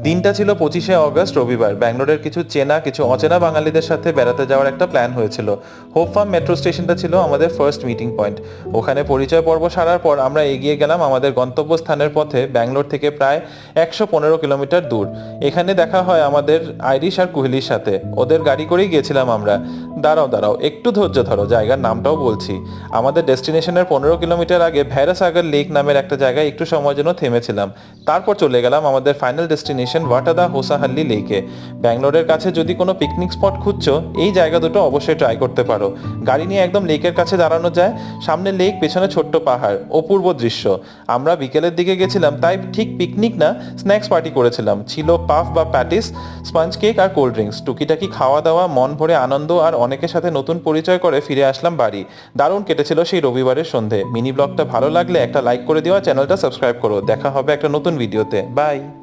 দিনটা ছিল 25শে অগস্ট, রবিবার। ব্যাঙ্গালোরের কিছু চেনা কিছু অচেনা বাঙালিদের সাথে বেড়াতে যাওয়ার একটা প্ল্যান হয়েছিল। হোপ ফার্ম মেট্রো স্টেশনটা ছিল আমাদের ফার্স্ট মিটিং পয়েন্ট। ওখানে পরিচয় পর্ব সারার পর আমরা এগিয়ে গেলাম আমাদের গন্তব্যস্থানের পথে, ব্যাঙ্গালোর থেকে প্রায় 115 কিলোমিটার দূর। এখানে দেখা হয় আমাদের আইরিশ আর কুহেলির সাথে। ওদের গাড়ি করেই গিয়েছিলাম আমরা। দাঁড়াও একটু ধৈর্য ধরো, জায়গার নামটাও বলছি। আমাদের ডেস্টিনেশনের 15 কিলোমিটার আগে ভ্যারাসাগর লেক নামের একটা জায়গায় একটু সময়ের জন্য থেমেছিলাম। তারপর চলে গেলাম আমাদের ফাইনাল ডেস্টিনেশন ওয়াটাদা হোসাহাল্লি লেকে। ব্যাঙ্গালোরের কাছে যদি কোনো পিকনিক স্পট খুঁজছো, এই জায়গা দুটো অবশ্যই ট্রাই করতে পারো। গাড়ি নিয়ে একদম লেকের কাছে দাঁড়ানো যায়, সামনে লেক, পেছনে ছোট্ট পাহাড়, অপূর্ব দৃশ্য। আমরা বিকেলের দিকে গেছিলাম, তাই ঠিক পিকনিক না, স্ন্যাক্স পার্টি করেছিলাম। ছিল পাফ বা প্যাটিস, স্পঞ্জ কেক আর কোল্ড ড্রিঙ্কস। টুকিটাকি খাওয়া দাওয়া, মন ভরে আনন্দ আর অনেকের সাথে নতুন পরিচয় করে ফিরে আসলাম বাড়ি। দারুণ কেটেছিল সেই রবিবারের সন্ধে। মিনি ব্লগটা ভালো লাগলে একটা লাইক করে দিও, চ্যানেলটা সাবস্ক্রাইব করো। দেখা হবে একটা নতুন ভিডিওতে। বাই।